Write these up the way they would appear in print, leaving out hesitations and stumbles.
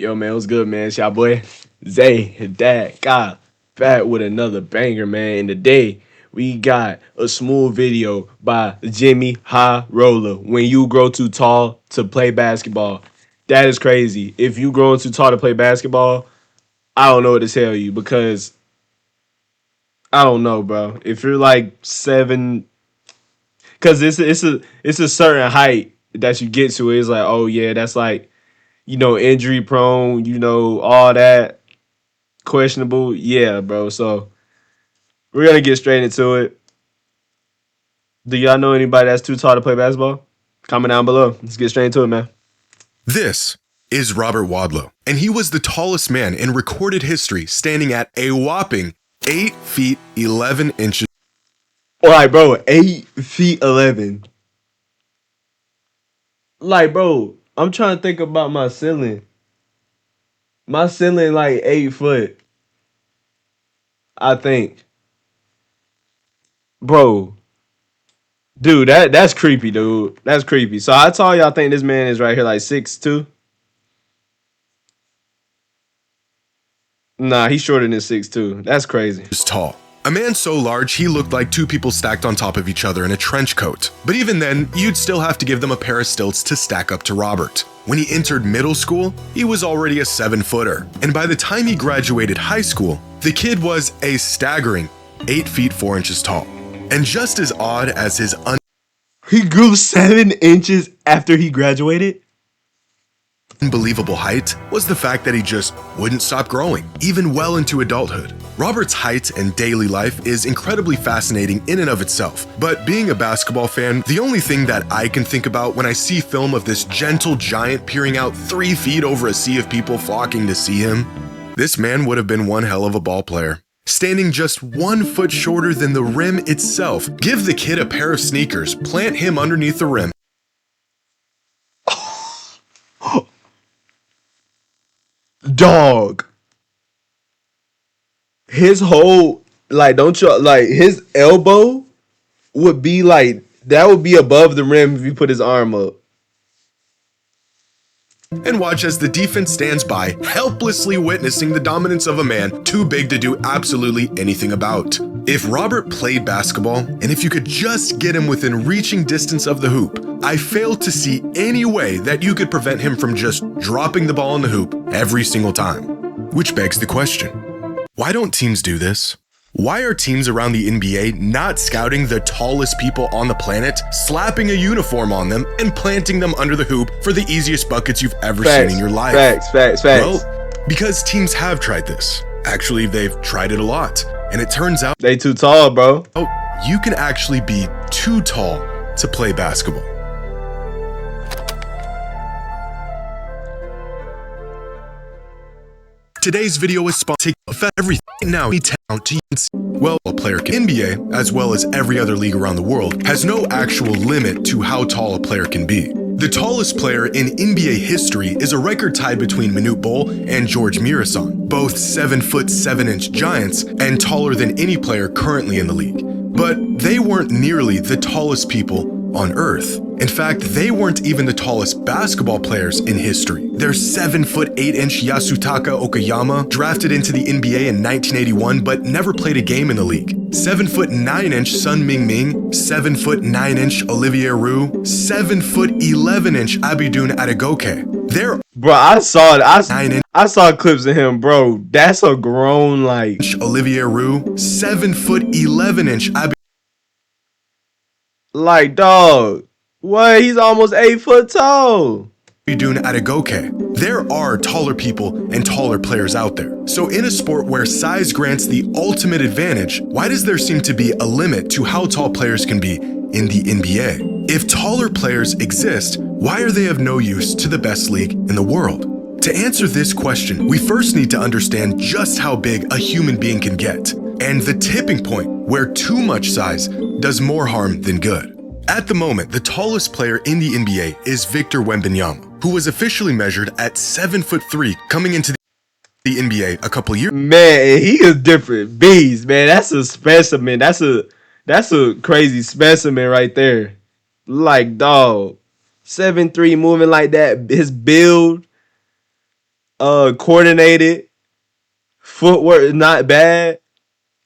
Yo, man, what's good, man? It's y'all boy ZaeDatGuy back with another banger, man. And today we got a smooth video by Jimmy High Roller. When you grow too tall to play basketball, that is crazy. If you growing too tall to play basketball, I don't know what to tell you because I don't know, bro. If you're like 7, because it's a certain height that you get to. It's like, oh yeah, that's like injury prone. All that questionable. Yeah, bro. So we're gonna get straight into it. Do y'all know anybody that's too tall to play basketball? Comment down below. Let's get straight into it, man. This is Robert Wadlow, and he was the tallest man in recorded history, standing at a whopping 8 feet 11 inches. All right, bro. 8 feet 11. Like, bro, I'm trying to think about my ceiling. My ceiling like 8 foot. I think, bro. Dude, that's creepy, dude. That's creepy. So how tall y'all think this man is right here? Like 6'2"? Nah, he's shorter than 6'2". That's crazy. Tall. A man so large he looked like two people stacked on top of each other in a trench coat. But even then, you'd still have to give them a pair of stilts to stack up to Robert. When he entered middle school, he was already a 7-footer. And by the time he graduated high school, the kid was a staggering 8 feet 4 inches tall. And just as odd as his He grew 7 inches after he graduated? unbelievable height was the fact that he just wouldn't stop growing, even well into adulthood. Robert's height and daily life is incredibly fascinating in and of itself, but being a basketball fan, the only thing that I can think about when I see film of this gentle giant peering out 3 feet over a sea of people flocking to see him, this man would have been one hell of a ball player. Standing just 1 foot shorter than the rim itself, give the kid a pair of sneakers, plant him underneath the rim, Dog. His whole, like, don't you, like, his elbow would be like, that would be above the rim if you put his arm up. and watch as the defense stands by, helplessly witnessing the dominance of a man too big to do absolutely anything about. If Robert played basketball, and if you could just get him within reaching distance of the hoop, I fail to see any way that you could prevent him from just dropping the ball in the hoop every single time. Which begs the question, why don't teams do this? Why are teams around the NBA not scouting the tallest people on the planet, slapping a uniform on them, and planting them under the hoop for the easiest buckets you've ever seen in your life? Facts. Well, because teams have tried this. Actually, they've tried it a lot. And it turns out They too tall, bro. you can actually be too tall to play basketball. Today's video is sponsored by everything now to well, a player can NBA, as well as every other league around the world, has no actual limit to how tall a player can be. The tallest player in NBA history is a record tied between Manute Bol and George Mirasan, both 7 foot 7 inch giants and taller than any player currently in the league. But they weren't nearly the tallest people on Earth. In fact, they weren't even the tallest basketball players in history. Their 7 foot 8 inch Yasutaka Okayama, drafted into the NBA in 1981 but never played a game in the league. 7 foot 9 inch Sun Ming, 7 foot 9 inch Olivier Roux, 7 foot 11 inch Abidun Adegoke. They're Bro, I saw clips of him, bro. That's a grown, like, Olivier Roux, 7 foot 11 inch like, dog. What? He's almost 8 foot tall. Abidun Adegoke. There are taller people and taller players out there. So in a sport where size grants the ultimate advantage, why does there seem to be a limit to how tall players can be in the NBA? If taller players exist, why are they of no use to the best league in the world? To answer this question, we first need to understand just how big a human being can get, and the tipping point where too much size does more harm than good. At the moment, the tallest player in the NBA is Victor Wembanyama, who was officially measured at 7 foot 3 coming into the NBA a couple years. Man, he is different beast, man. That's a specimen. That's a crazy specimen right there. Like, dog, 7'3" moving like that. His build. coordinated, footwork not bad,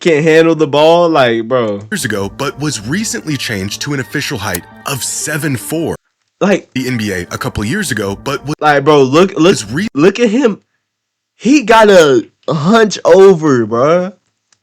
can't handle the ball, like, bro. Years ago, but was recently changed to an official height of 7'4". Like The NBA a couple years ago, but was like bro, look at him. He got a hunch over, bro.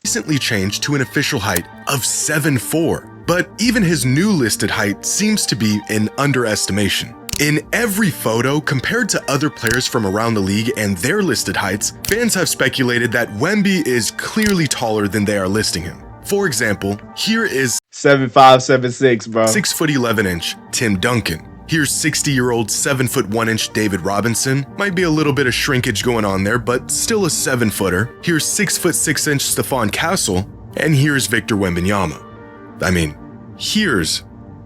recently changed to an official height of 7'4". But even his new listed height seems to be an underestimation. In every photo, compared to other players from around the league and their listed heights, fans have speculated that Wemby is clearly taller than they are listing him. For example, here is 7'5", 7'6", bro. 6'11" Tim Duncan. Here's 60-year-old 7'1" David Robinson. Might be a little bit of shrinkage going on there, but still a 7-footer. Here's 6'6" Stephon Castle, and here's Victor Wembanyama. Here's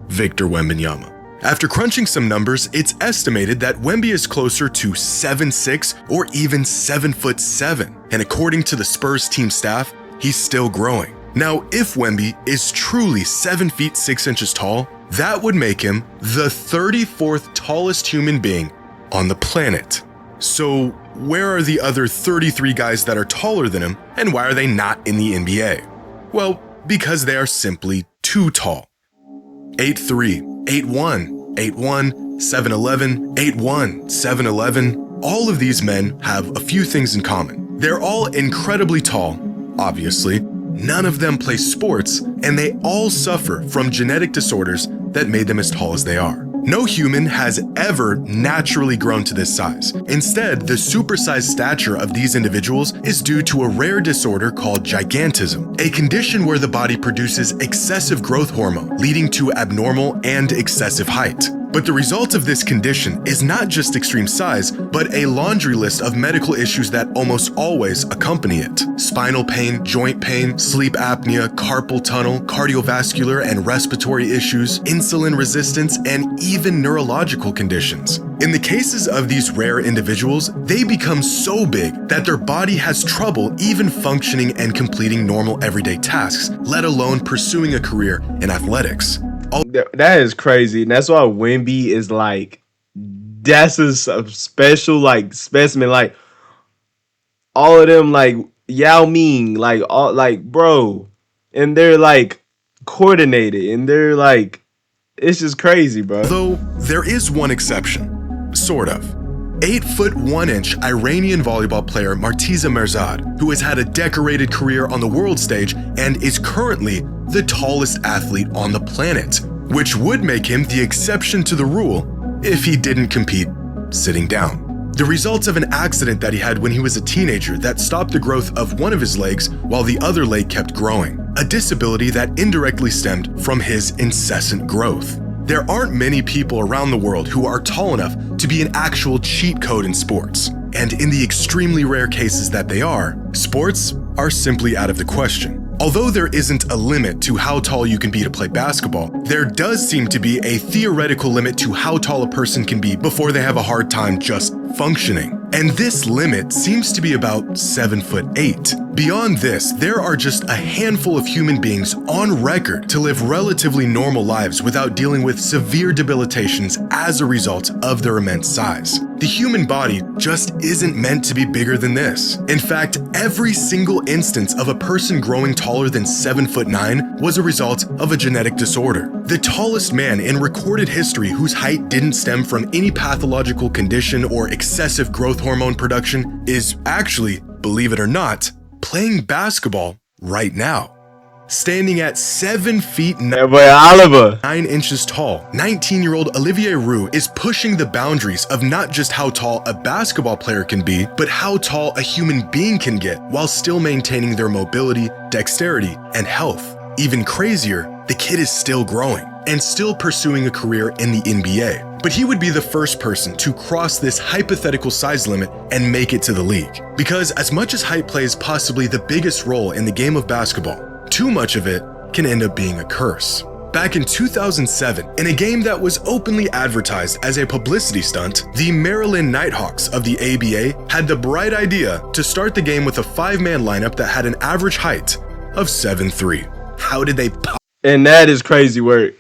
Victor Wembanyama. After crunching some numbers, it's estimated that Wemby is closer to 7'6" or even 7'7", and according to the Spurs team staff, he's still growing. Now, if Wemby is truly 7 feet 6 inches tall, that would make him the 34th tallest human being on the planet. So, where are the other 33 guys that are taller than him, and why are they not in the NBA? Well, because they are simply too tall. 8'3", 8'1", 8'1", 7'11", 8'1", 7'11". All of these men have a few things in common. They're all incredibly tall, obviously. None of them play sports, and they all suffer from genetic disorders that made them as tall as they are. No human has ever naturally grown to this size. Instead, the supersized stature of these individuals is due to a rare disorder called gigantism, a condition where the body produces excessive growth hormone, leading to abnormal and excessive height. But the result of this condition is not just extreme size, but a laundry list of medical issues that almost always accompany it. Spinal pain, joint pain, sleep apnea, carpal tunnel, cardiovascular and respiratory issues, insulin resistance, and even neurological conditions. In the cases of these rare individuals, they become so big that their body has trouble even functioning and completing normal everyday tasks, let alone pursuing a career in athletics. That is crazy. And that's why Wemby is like, that's a special like specimen. Like all of them, like Yao Ming, like all like bro, and they're like coordinated, and they're like, it's just crazy, bro. Though there is one exception, sort of. 8'1" Iranian volleyball player Martiza Merzad, who has had a decorated career on the world stage and is currently the tallest athlete on the planet, which would make him the exception to the rule if he didn't compete sitting down. The results of an accident that he had when he was a teenager that stopped the growth of one of his legs while the other leg kept growing, a disability that indirectly stemmed from his incessant growth. There aren't many people around the world who are tall enough to be an actual cheat code in sports. And in the extremely rare cases that they are, sports are simply out of the question. Although there isn't a limit to how tall you can be to play basketball, there does seem to be a theoretical limit to how tall a person can be before they have a hard time just functioning. And this limit seems to be about 7'8". Beyond this, there are just a handful of human beings on record to live relatively normal lives without dealing with severe debilitations as a result of their immense size. The human body just isn't meant to be bigger than this. In fact, every single instance of a person growing taller than 7'9" was a result of a genetic disorder. The tallest man in recorded history whose height didn't stem from any pathological condition or excessive growth hormone production is actually, believe it or not, playing basketball right now. Standing at 7 feet 9 inches tall, 19-year-old Olivier Roux is pushing the boundaries of not just how tall a basketball player can be, but how tall a human being can get while still maintaining their mobility, dexterity, and health. Even crazier, the kid is still growing and still pursuing a career in the NBA. But he would be the first person to cross this hypothetical size limit and make it to the league. Because as much as height plays possibly the biggest role in the game of basketball, too much of it can end up being a curse. Back in 2007, in a game that was openly advertised as a publicity stunt, the Maryland Nighthawks of the ABA had the bright idea to start the game with a 5-man lineup that had an average height of 7'3". How did they And that is crazy work.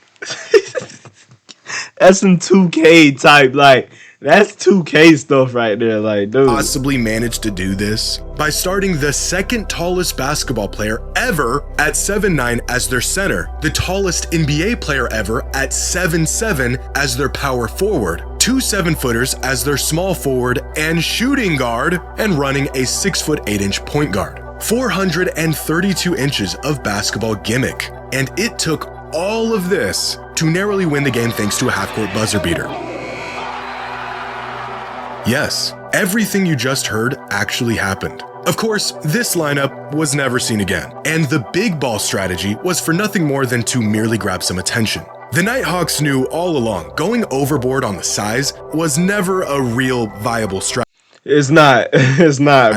That's some 2K type, like, That's 2K stuff right there, like, dude. Possibly managed to do this by starting the second tallest basketball player ever at 7'9" as their center, the tallest NBA player ever at 7'7" as their power forward, 2 7-footers as their small forward and shooting guard, and running a 6'8" point guard. 432 inches of basketball gimmick. And it took all of this to narrowly win the game thanks to a half-court buzzer beater. Yes, everything you just heard actually happened. Of course, this lineup was never seen again, and the big ball strategy was for nothing more than to merely grab some attention. The Nighthawks knew all along going overboard on the size was never a real viable strategy. It's not,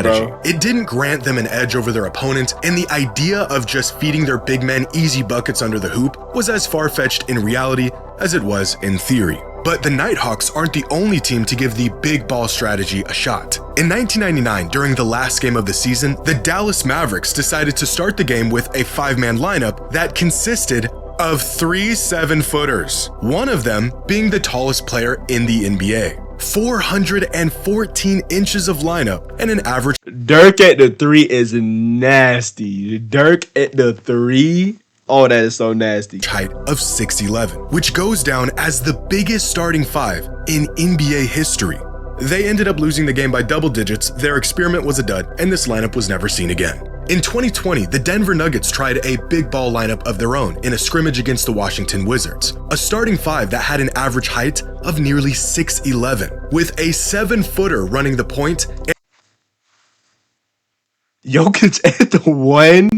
bro. It didn't grant them an edge over their opponent, and the idea of just feeding their big men easy buckets under the hoop was as far-fetched in reality as it was in theory. But the Nighthawks aren't the only team to give the big ball strategy a shot. In 1999, during the last game of the season, the Dallas Mavericks decided to start the game with a 5-man lineup that consisted of 3 7-footers, one of them being the tallest player in the NBA. 414 inches of lineup and an average. Dirk at the 3 is nasty. Dirk at the 3. Oh, that is so nasty. Height of 6'11", which goes down as the biggest starting 5 in NBA history. They ended up losing the game by double digits, their experiment was a dud, and this lineup was never seen again. In 2020, the Denver Nuggets tried a big ball lineup of their own in a scrimmage against the Washington Wizards, a starting 5 that had an average height of nearly 6'11", with a 7-footer running the point. Jokic at the 1?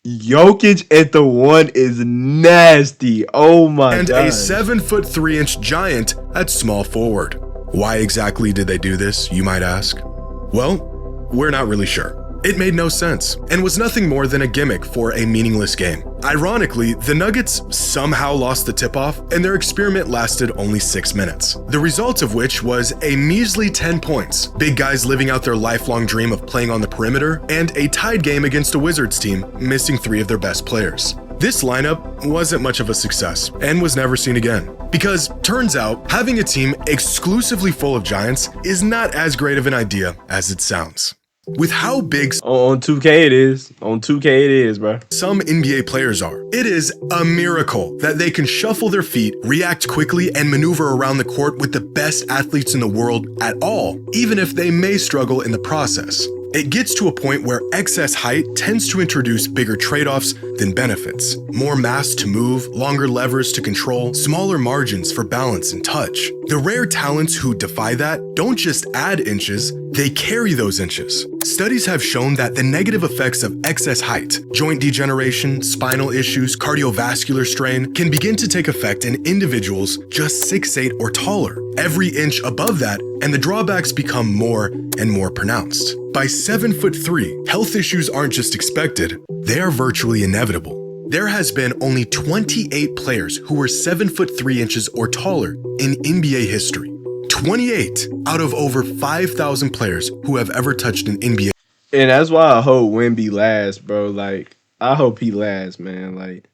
Jokic at the 1 is nasty. Oh my god. And a 7'3" giant at small forward. Why exactly did they do this, you might ask? Well, we're not really sure. It made no sense, and was nothing more than a gimmick for a meaningless game. Ironically, the Nuggets somehow lost the tip-off, and their experiment lasted only 6 minutes. The result of which was a measly 10 points, big guys living out their lifelong dream of playing on the perimeter, and a tied game against a Wizards team, missing 3 of their best players. This lineup wasn't much of a success, and was never seen again. Because, turns out, having a team exclusively full of giants is not as great of an idea as it sounds. With how big on 2K it is. On 2K it is, bro. Some NBA players are. It is a miracle that they can shuffle their feet, react quickly, and maneuver around the court with the best athletes in the world at all, even if they may struggle in the process. It gets to a point where excess height tends to introduce bigger trade-offs than benefits. More mass to move, longer levers to control, smaller margins for balance and touch. The rare talents who defy that don't just add inches, they carry those inches. Studies have shown that the negative effects of excess height, joint degeneration, spinal issues, cardiovascular strain, can begin to take effect in individuals just 6'8" or taller. Every inch above that, and the drawbacks become more and more pronounced. By 7'3", health issues aren't just expected, they are virtually inevitable. There has been only 28 players who were 7'3" inches or taller in NBA history. 28 out of over 5,000 players who have ever touched an NBA. And that's why I hope Wemby lasts, bro. Like, I hope he lasts, man. Like,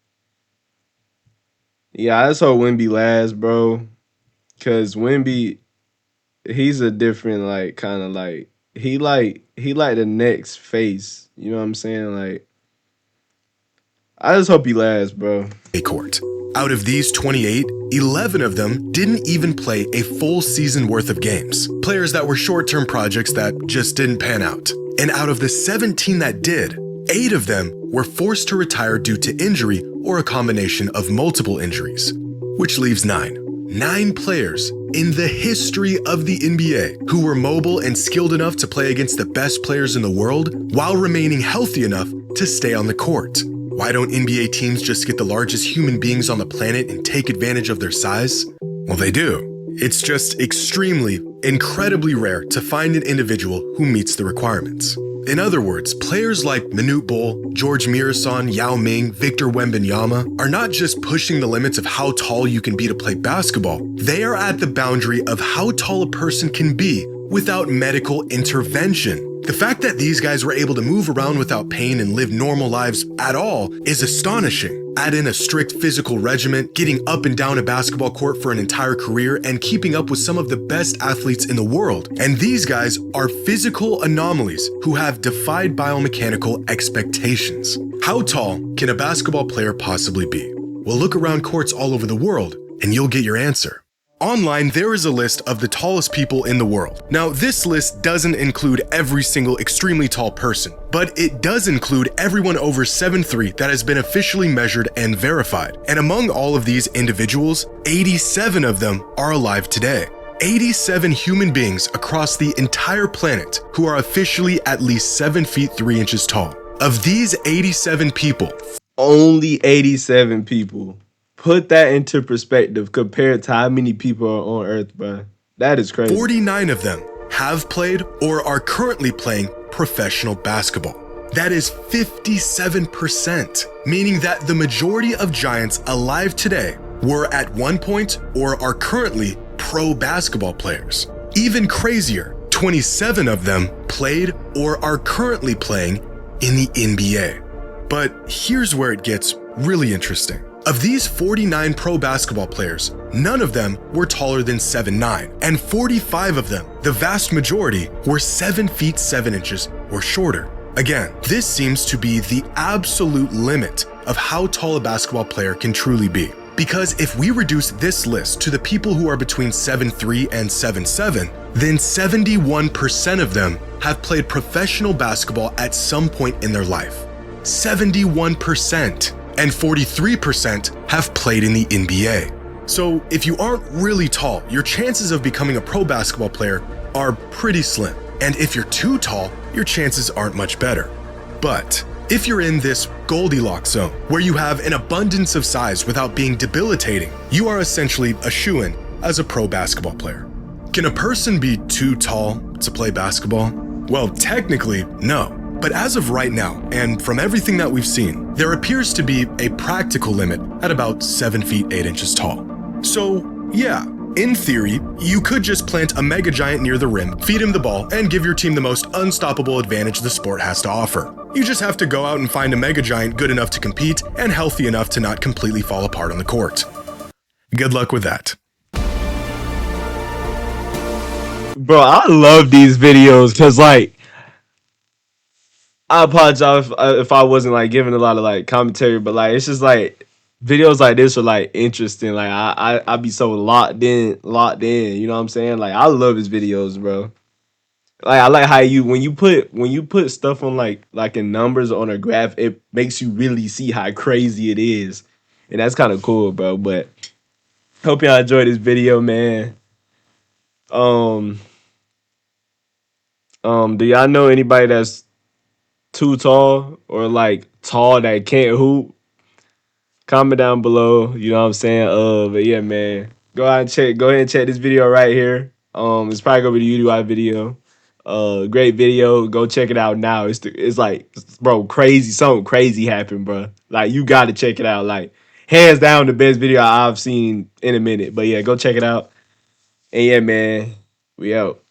yeah, I just hope Wemby lasts, bro. Cause Wemby, he's a different, like, kind of like he like the next face. You know what I'm saying? Like, I just hope he lasts, bro. Court. Out of these 28, 11 of them didn't even play a full season worth of games. Players that were short-term projects that just didn't pan out. And out of the 17 that did, 8 of them were forced to retire due to injury or a combination of multiple injuries, which leaves 9. 9 players in the history of the NBA who were mobile and skilled enough to play against the best players in the world while remaining healthy enough to stay on the court. Why don't NBA teams just get the largest human beings on the planet and take advantage of their size? Well, they do. It's just extremely, incredibly rare to find an individual who meets the requirements. In other words, players like Manute Bol, George Mirasan, Yao Ming, Victor Wembanyama are not just pushing the limits of how tall you can be to play basketball. They are at the boundary of how tall a person can be without medical intervention. The fact that these guys were able to move around without pain and live normal lives at all is astonishing. Add in a strict physical regimen, getting up and down a basketball court for an entire career, and keeping up with some of the best athletes in the world. And these guys are physical anomalies who have defied biomechanical expectations. How tall can a basketball player possibly be? Well, look around courts all over the world, and you'll get your answer. Online, there is a list of the tallest people in the world. Now, this list doesn't include every single extremely tall person, but it does include everyone over 7'3" that has been officially measured and verified. And among all of these individuals, 87 of them are alive today. 87 human beings across the entire planet who are officially at least 7 feet 3 inches tall. Of these 87 people, only 87 people. Put that into perspective compared to how many people are on Earth, bro. That is crazy. 49 of them have played or are currently playing professional basketball. That is 57%, meaning that the majority of giants alive today were at one point or are currently pro basketball players. Even crazier, 27 of them played or are currently playing in the NBA. But here's where it gets really interesting. Of these 49 pro basketball players, none of them were taller than 7'9", and 45 of them, the vast majority, were 7 feet 7 inches or shorter. Again, this seems to be the absolute limit of how tall a basketball player can truly be. Because if we reduce this list to the people who are between 7'3" and 7'7", then 71% of them have played professional basketball at some point in their life. 71%. And 43% have played in the NBA. So if you aren't really tall, your chances of becoming a pro basketball player are pretty slim. And if you're too tall, your chances aren't much better. But if you're in this Goldilocks zone, where you have an abundance of size without being debilitating, you are essentially a shoo-in as a pro basketball player. Can a person be too tall to play basketball? Well, technically, no. But as of right now, and from everything that we've seen, there appears to be a practical limit at about 7 feet 8 inches tall. So, yeah, in theory, you could just plant a mega giant near the rim, feed him the ball, and give your team the most unstoppable advantage the sport has to offer. You just have to go out and find a mega giant good enough to compete and healthy enough to not completely fall apart on the court. Good luck with that. Bro, I love these videos because, like, I apologize if I wasn't like giving a lot of like commentary, but like it's just like videos like this are like interesting. Like I be so locked in. You know what I'm saying? Like I love his videos, bro. Like I like how you when you put stuff on like in numbers on a graph, it makes you really see how crazy it is, and that's kind of cool, bro. But hope y'all enjoyed this video, man. Um do y'all know anybody that's too tall or like tall that can't hoop? Comment down below. You know what I'm saying? But yeah, man. Go ahead and check this video right here. It's probably gonna be the UDY video. Great video. Go check it out now. It's like, bro, crazy. Something crazy happened, bro. Like you gotta check it out. Like hands down the best video I've seen in a minute. But yeah, go check it out. And yeah, man, we out.